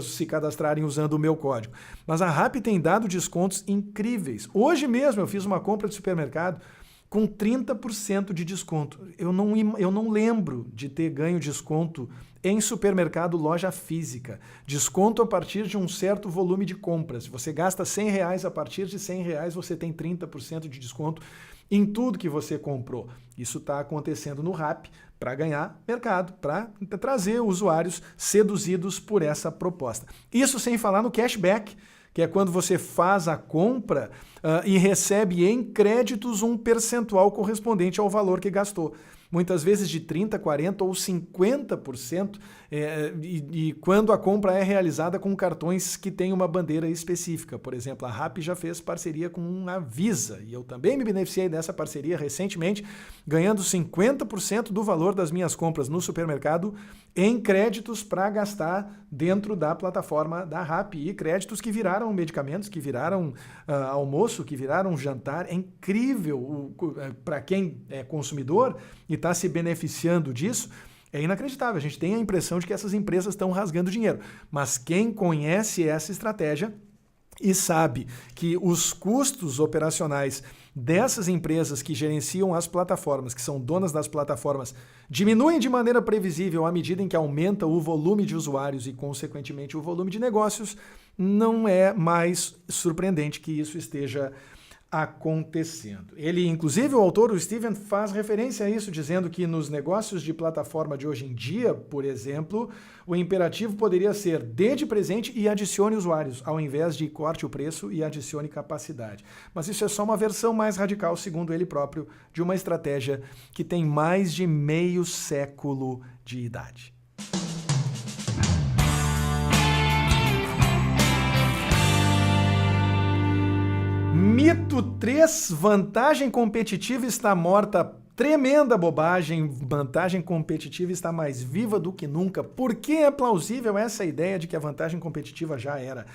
S1: se cadastrarem usando o meu código. Mas a Rappi tem dado descontos incríveis. Hoje mesmo eu fiz uma compra de supermercado com 30% de desconto. Eu não lembro de ter ganho desconto em supermercado loja física. Desconto a partir de um certo volume de compras. Se você gasta R$100, a partir de R$100 você tem 30% de desconto em tudo que você comprou. Isso está acontecendo no Rappi para ganhar mercado, para trazer usuários seduzidos por essa proposta. Isso sem falar no cashback, que é quando você faz a compra e recebe em créditos um percentual correspondente ao valor que gastou. Muitas vezes de 30%, 40% ou 50%, e quando a compra é realizada com cartões que têm uma bandeira específica. Por exemplo, a Rappi já fez parceria com a Visa, e eu também me beneficiei dessa parceria recentemente, ganhando 50% do valor das minhas compras no supermercado em créditos para gastar dentro da plataforma da Rappi, e créditos que viraram medicamentos, que viraram almoço, que viraram jantar. É incrível para quem é consumidor e está se beneficiando disso. É inacreditável. A gente tem a impressão de que essas empresas estão rasgando dinheiro. Mas quem conhece essa estratégia e sabe que os custos operacionais dessas empresas que gerenciam as plataformas, que são donas das plataformas, diminuem de maneira previsível à medida em que aumenta o volume de usuários e, consequentemente, o volume de negócios, não é mais surpreendente que isso esteja acontecendo. Ele, inclusive, o autor, o Steven, faz referência a isso, dizendo que nos negócios de plataforma de hoje em dia, por exemplo, o imperativo poderia ser dê de presente e adicione usuários, ao invés de corte o preço e adicione capacidade. Mas isso é só uma versão mais radical, segundo ele próprio, de uma estratégia que tem mais de meio século de idade. Mito 3, vantagem competitiva está morta. Tremenda bobagem, vantagem competitiva está mais viva do que nunca. Por que é plausível essa ideia de que a vantagem competitiva já era?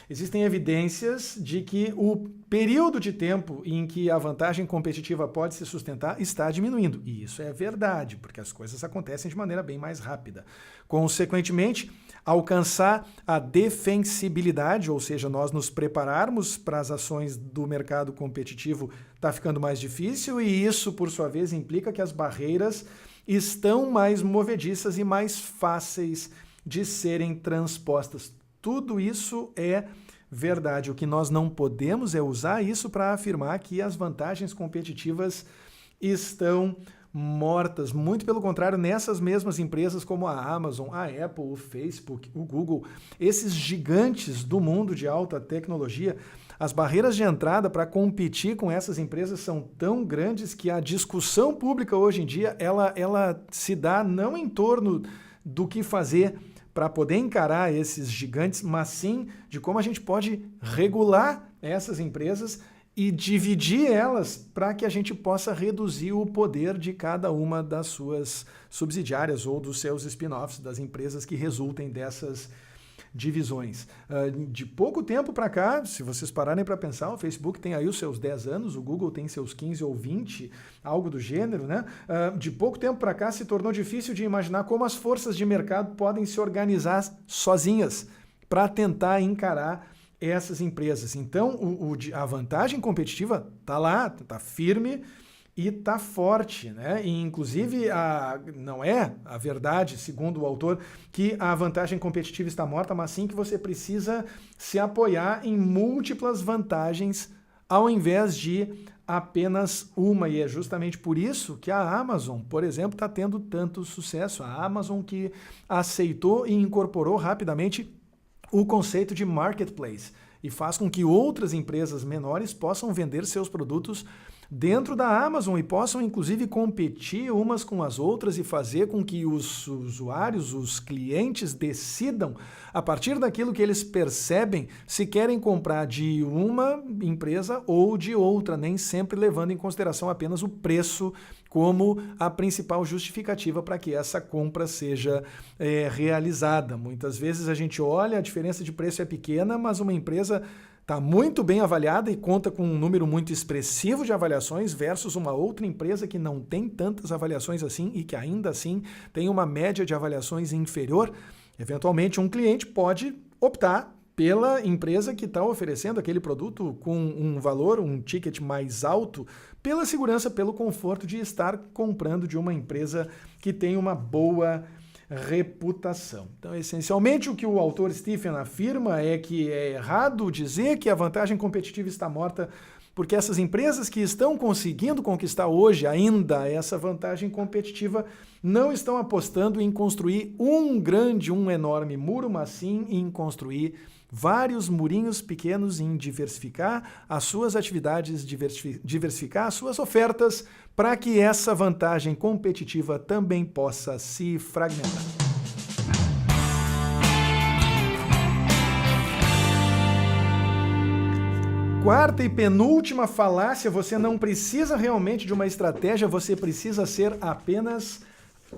S1: Existem evidências de que o período de tempo em que a vantagem competitiva pode se sustentar está diminuindo. E isso é verdade, porque as coisas acontecem de maneira bem mais rápida. Consequentemente, alcançar a defensibilidade, ou seja, nós nos prepararmos para as ações do mercado competitivo, está ficando mais difícil, e isso, por sua vez, implica que as barreiras estão mais movediças e mais fáceis de serem transpostas. Tudo isso é verdade. O que nós não podemos é usar isso para afirmar que as vantagens competitivas estão mortas. Muito pelo contrário, nessas mesmas empresas como a Amazon, a Apple, o Facebook, o Google, esses gigantes do mundo de alta tecnologia, as barreiras de entrada para competir com essas empresas são tão grandes que a discussão pública hoje em dia, ela se dá não em torno do que fazer para poder encarar esses gigantes, mas sim de como a gente pode regular essas empresas e dividir elas para que a gente possa reduzir o poder de cada uma das suas subsidiárias ou dos seus spin-offs, das empresas que resultem dessas divisões. De pouco tempo para cá, se vocês pararem para pensar, o Facebook tem aí os seus 10 anos, o Google tem seus 15 ou 20, algo do gênero, né? De pouco tempo para cá se tornou difícil de imaginar como as forças de mercado podem se organizar sozinhas para tentar encarar essas empresas. Então, a vantagem competitiva está lá, está firme e está forte, né? E, inclusive, não é a verdade, segundo o autor, que a vantagem competitiva está morta, mas sim que você precisa se apoiar em múltiplas vantagens ao invés de apenas uma. E é justamente por isso que a Amazon, por exemplo, está tendo tanto sucesso. A Amazon que aceitou e incorporou rapidamente o conceito de marketplace e faz com que outras empresas menores possam vender seus produtos dentro da Amazon e possam, inclusive, competir umas com as outras e fazer com que os usuários, os clientes, decidam, a partir daquilo que eles percebem, se querem comprar de uma empresa ou de outra, nem sempre levando em consideração apenas o preço como a principal justificativa para que essa compra seja realizada. Muitas vezes a gente olha, a diferença de preço é pequena, mas uma empresa está muito bem avaliada e conta com um número muito expressivo de avaliações versus uma outra empresa que não tem tantas avaliações assim e que ainda assim tem uma média de avaliações inferior. Eventualmente, um cliente pode optar pela empresa que está oferecendo aquele produto com um valor, um ticket mais alto, pela segurança, pelo conforto de estar comprando de uma empresa que tem uma boa reputação. Então, essencialmente, o que o autor Stephen afirma é que é errado dizer que a vantagem competitiva está morta, porque essas empresas que estão conseguindo conquistar hoje ainda essa vantagem competitiva não estão apostando em construir um enorme muro, mas sim em construir vários murinhos pequenos, em diversificar as suas atividades, diversificar as suas ofertas, para que essa vantagem competitiva também possa se fragmentar. Quarta e penúltima falácia: você não precisa realmente de uma estratégia, você precisa ser apenas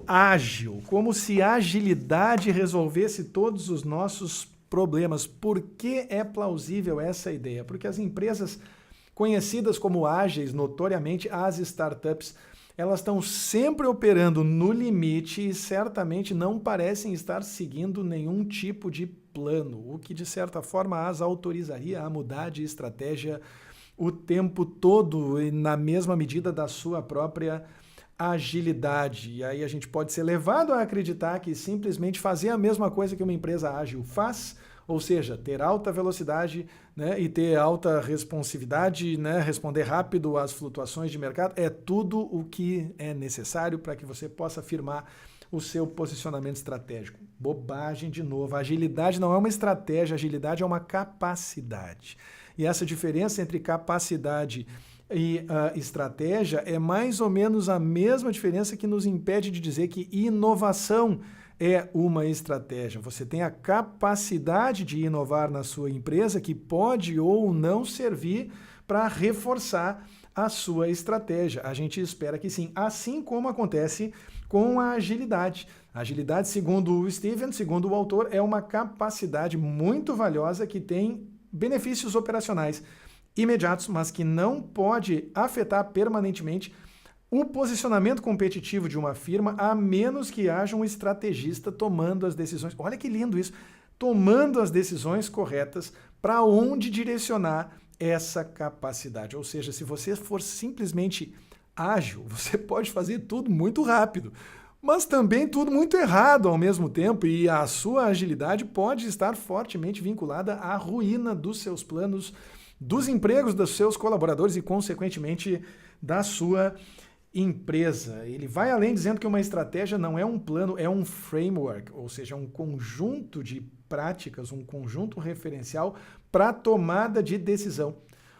S1: ágil. Como se a agilidade resolvesse todos os nossos problemas. Por que é plausível essa ideia? Porque as empresas conhecidas como ágeis, notoriamente as startups, elas estão sempre operando no limite e certamente não parecem estar seguindo nenhum tipo de plano, o que de certa forma as autorizaria a mudar de estratégia o tempo todo e na mesma medida da sua própria agilidade. E aí a gente pode ser levado a acreditar que simplesmente fazer a mesma coisa que uma empresa ágil faz, Ou seja, ter alta velocidade, né, e ter alta responsividade, né, responder rápido às flutuações de mercado, é tudo o que é necessário para que você possa firmar o seu posicionamento estratégico. Bobagem de novo. A agilidade não é uma estratégia, a agilidade é uma capacidade. E essa diferença entre capacidade e estratégia é mais ou menos a mesma diferença que nos impede de dizer que inovação é uma estratégia. Você tem a capacidade de inovar na sua empresa que pode ou não servir para reforçar a sua estratégia. A gente espera que sim, assim como acontece com a agilidade. A agilidade, segundo o Steven, segundo o autor, é uma capacidade muito valiosa que tem benefícios operacionais imediatos, mas que não pode afetar permanentemente o posicionamento competitivo de uma firma, a menos que haja um estrategista tomando as decisões. Olha que lindo isso! Tomando as decisões corretas para onde direcionar essa capacidade. Ou seja, se você for simplesmente ágil, você pode fazer tudo muito rápido, mas também tudo muito errado ao mesmo tempo, e a sua agilidade pode estar fortemente vinculada à ruína dos seus planos, dos empregos dos seus colaboradores e, consequentemente, da sua empresa. Ele vai além dizendo que uma estratégia não é um plano, é um framework, ou seja, um conjunto de práticas, um conjunto referencial para tomada de decisão,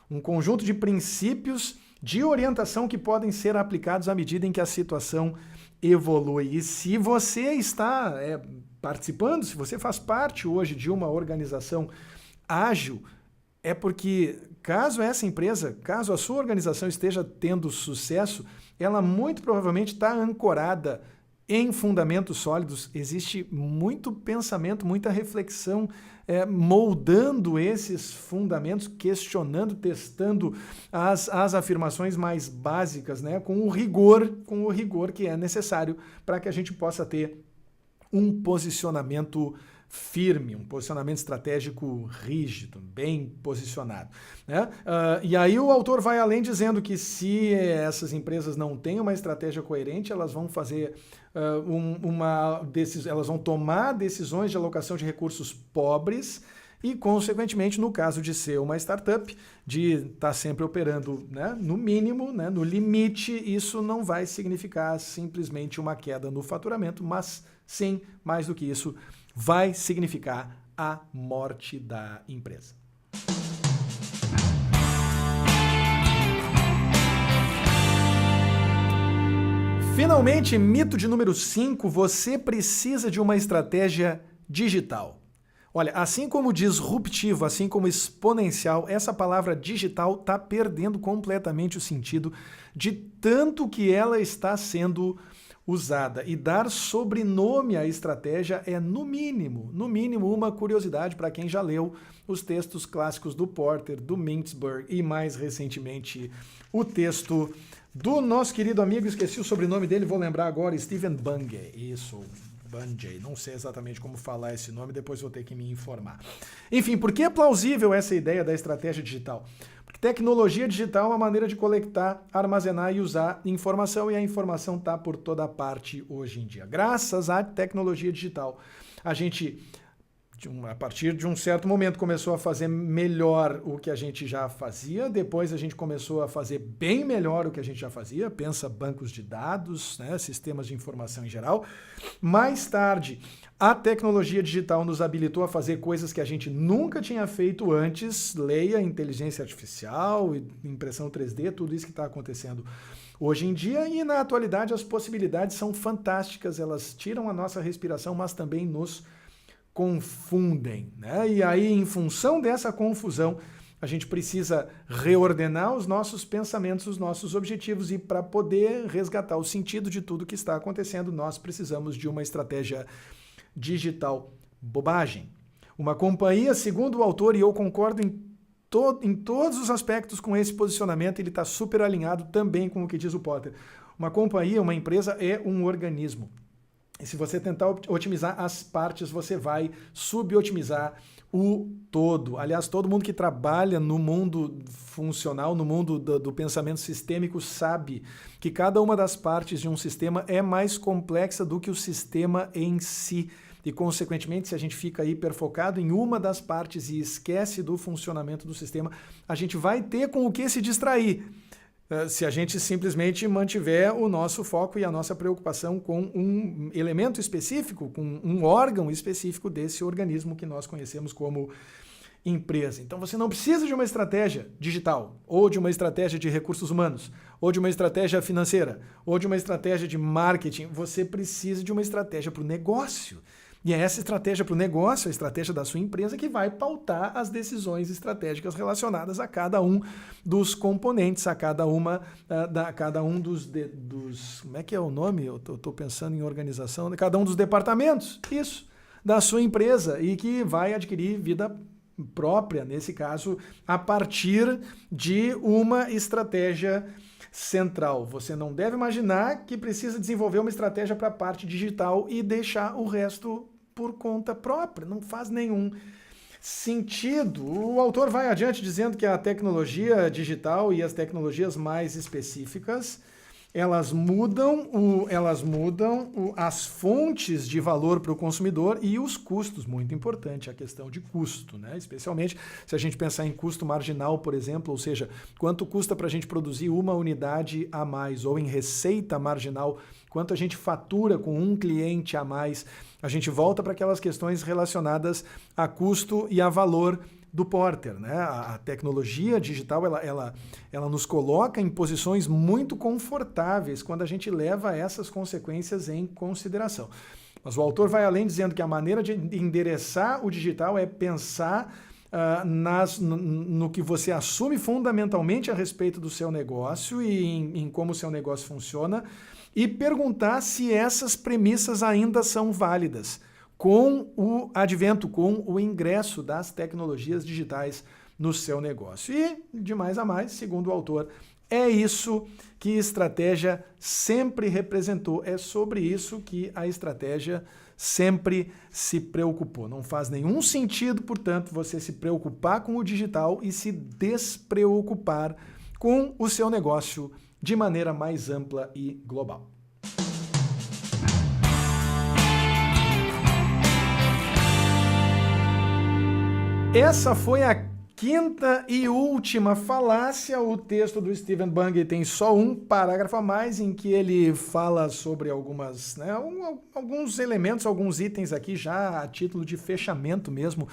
S1: um conjunto de princípios de orientação que podem ser aplicados à medida em que a situação evolui. E se você está participando, se você faz parte hoje de uma organização ágil, é porque caso essa empresa, caso a sua organização esteja tendo sucesso, ela muito provavelmente está ancorada em fundamentos sólidos. Existe muito pensamento, muita reflexão moldando esses fundamentos, questionando, testando as afirmações mais básicas, né, com o rigor que é necessário para que a gente possa ter um posicionamento firme, um posicionamento estratégico rígido, bem posicionado, né? E aí o autor vai além dizendo que se essas empresas não têm uma estratégia coerente, elas vão fazer elas vão tomar decisões de alocação de recursos pobres e, consequentemente, no caso de ser uma startup, de estar sempre operando, né, no mínimo, né, no limite, isso não vai significar simplesmente uma queda no faturamento, mas sim, mais do que isso, vai significar a morte da empresa. Finalmente, mito de número 5, você precisa de uma estratégia digital. Olha, assim como disruptivo, assim como exponencial, essa palavra digital está perdendo completamente o sentido de tanto que ela está sendo usada. E dar sobrenome à estratégia é, no mínimo, uma curiosidade para quem já leu os textos clássicos do Porter, do Mintzberg e, mais recentemente, o texto do nosso querido amigo, esqueci o sobrenome dele, vou lembrar agora, Stephen Bungay. Isso, Bungay, não sei exatamente como falar esse nome, depois vou ter que me informar. Enfim, por que é plausível essa ideia da estratégia digital? Porque tecnologia digital é uma maneira de coletar, armazenar e usar informação, e a informação está por toda parte hoje em dia. Graças à tecnologia digital, a gente, a partir de um certo momento, começou a fazer melhor o que a gente já fazia, depois a gente começou a fazer bem melhor o que a gente já fazia, pensa bancos de dados, né, sistemas de informação em geral. Mais tarde, a tecnologia digital nos habilitou a fazer coisas que a gente nunca tinha feito antes, leia inteligência artificial, impressão 3D, tudo isso que está acontecendo hoje em dia, e na atualidade as possibilidades são fantásticas, elas tiram a nossa respiração, mas também nos confundem, né? E aí, em função dessa confusão, a gente precisa reordenar os nossos pensamentos, os nossos objetivos, e para poder resgatar o sentido de tudo que está acontecendo, nós precisamos de uma estratégia digital. Bobagem. Uma companhia, segundo o autor, e eu concordo em todos os aspectos com esse posicionamento, ele está super alinhado também com o que diz o Porter. Uma companhia, uma empresa é um organismo. E se você tentar otimizar as partes, você vai subotimizar o todo. Aliás, todo mundo que trabalha no mundo funcional, no mundo do pensamento sistêmico, sabe que cada uma das partes de um sistema é mais complexa do que o sistema em si. e, consequentemente, se a gente fica hiperfocado em uma das partes e esquece do funcionamento do sistema, a gente vai ter com o que se distrair. Se a gente simplesmente mantiver o nosso foco e a nossa preocupação com um elemento específico, com um órgão específico desse organismo que nós conhecemos como empresa. Então você não precisa de uma estratégia digital, ou de uma estratégia de recursos humanos, ou de uma estratégia financeira, ou de uma estratégia de marketing. Você precisa de uma estratégia para o negócio. E é essa estratégia para o negócio, a estratégia da sua empresa, que vai pautar as decisões estratégicas relacionadas a cada um dos componentes, a cada um dos como é que é o nome? Eu estou pensando em organização, cada um dos departamentos, isso, da sua empresa, e que vai adquirir vida própria, nesse caso, a partir de uma estratégia central. Você não deve imaginar que precisa desenvolver uma estratégia para a parte digital e deixar o resto por conta própria. Não faz nenhum sentido. O autor vai adiante dizendo que a tecnologia digital e as tecnologias mais específicas, elas mudam as fontes de valor para o consumidor e os custos, muito importante a questão de custo, né? Especialmente se a gente pensar em custo marginal, por exemplo, ou seja, quanto custa para a gente produzir uma unidade a mais, ou em receita marginal, quanto a gente fatura com um cliente a mais. A gente volta para aquelas questões relacionadas a custo e a valor do Porter, né? A tecnologia digital ela nos coloca em posições muito confortáveis quando a gente leva essas consequências em consideração. Mas o autor vai além dizendo que a maneira de endereçar o digital é pensar no que você assume fundamentalmente a respeito do seu negócio e em como o seu negócio funciona e perguntar se essas premissas ainda são válidas com o advento, com o ingresso das tecnologias digitais no seu negócio. E, de mais a mais, segundo o autor, é isso que estratégia sempre representou, é sobre isso que a estratégia sempre se preocupou. Não faz nenhum sentido, portanto, você se preocupar com o digital e se despreocupar com o seu negócio de maneira mais ampla e global. Essa foi a quinta e última falácia. O texto do Stephen Bungay tem só um parágrafo a mais em que ele fala sobre alguns elementos, alguns itens aqui já a título de fechamento mesmo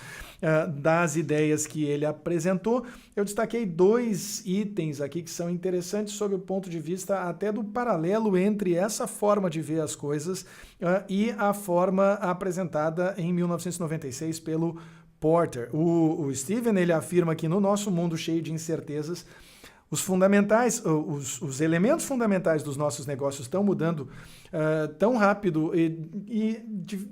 S1: das ideias que ele apresentou. Eu destaquei 2 itens aqui que são interessantes sob o ponto de vista até do paralelo entre essa forma de ver as coisas e a forma apresentada em 1996 pelo Porter. O Stephen, ele afirma que no nosso mundo cheio de incertezas, os elementos fundamentais dos nossos negócios estão mudando tão rápido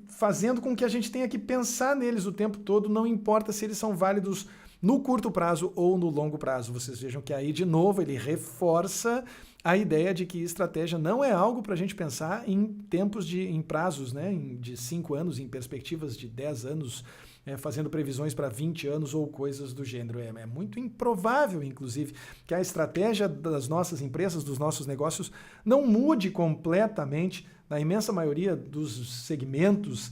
S1: fazendo com que a gente tenha que pensar neles o tempo todo, não importa se eles são válidos no curto prazo ou no longo prazo. Vocês vejam que aí, de novo, ele reforça a ideia de que estratégia não é algo para a gente pensar em tempos em prazos, né, de 5 anos, em perspectivas de 10 anos, fazendo previsões para 20 anos ou coisas do gênero. É muito improvável, inclusive, que a estratégia das nossas empresas, dos nossos negócios, não mude completamente na imensa maioria dos segmentos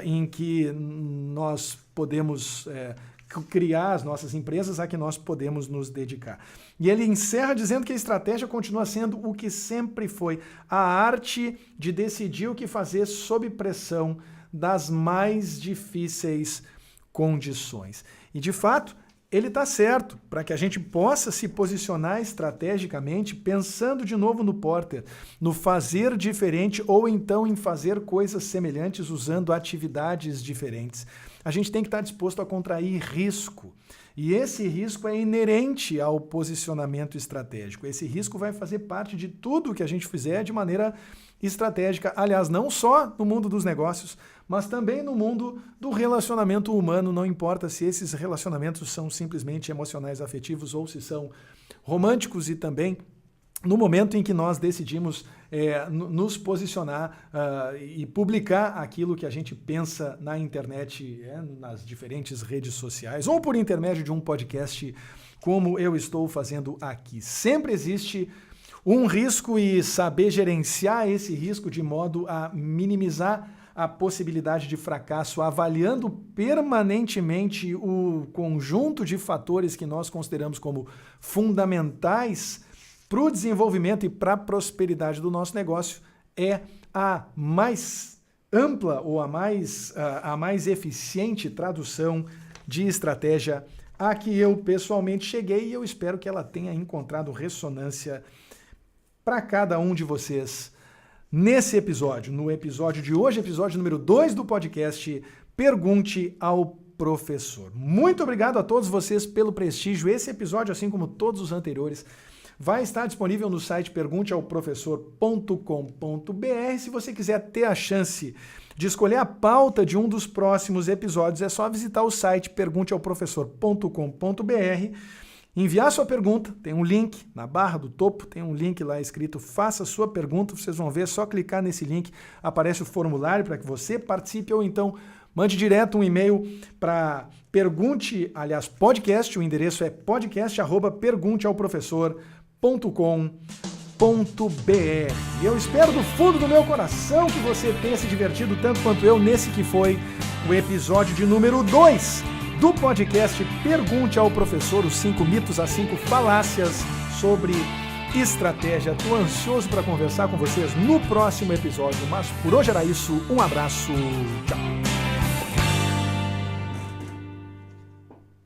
S1: em que nós podemos criar as nossas empresas, a que nós podemos nos dedicar. E ele encerra dizendo que a estratégia continua sendo o que sempre foi, a arte de decidir o que fazer sob pressão das mais difíceis condições. E, de fato, ele está certo, para que a gente possa se posicionar estrategicamente, pensando de novo no Porter, no fazer diferente ou então em fazer coisas semelhantes usando atividades diferentes. A gente tem que estar disposto a contrair risco. E esse risco é inerente ao posicionamento estratégico. Esse risco vai fazer parte de tudo que a gente fizer de maneira estratégica. Aliás, não só no mundo dos negócios, mas também no mundo do relacionamento humano. Não importa se esses relacionamentos são simplesmente emocionais, afetivos ou se são românticos, e também no momento em que nós decidimos nos posicionar e publicar aquilo que a gente pensa na internet, nas diferentes redes sociais, ou por intermédio de um podcast, como eu estou fazendo aqui. Sempre existe um risco e saber gerenciar esse risco de modo a minimizar a possibilidade de fracasso, avaliando permanentemente o conjunto de fatores que nós consideramos como fundamentais para o desenvolvimento e para a prosperidade do nosso negócio, é a mais ampla ou a mais eficiente tradução de estratégia a que eu pessoalmente cheguei, e eu espero que ela tenha encontrado ressonância para cada um de vocês nesse episódio, no episódio de hoje, episódio número 2 do podcast Pergunte ao Professor. Muito obrigado a todos vocês pelo prestígio. Esse episódio, assim como todos os anteriores, vai estar disponível no site pergunteaoprofessor.com.br. Se você quiser ter a chance de escolher a pauta de um dos próximos episódios, é só visitar o site pergunteaoprofessor.com.br, enviar sua pergunta, tem um link na barra do topo, tem um link lá escrito faça sua pergunta, vocês vão ver, é só clicar nesse link, aparece o formulário para que você participe, ou então mande direto um e-mail para podcast, o endereço é podcast@pergunteaoprofessor.com.br. E eu espero do fundo do meu coração que você tenha se divertido tanto quanto eu nesse que foi o episódio de número 2 do podcast Pergunte ao Professor, os 5 mitos, as 5 falácias sobre estratégia. Estou ansioso para conversar com vocês no próximo episódio, mas por hoje era isso. Um abraço, tchau!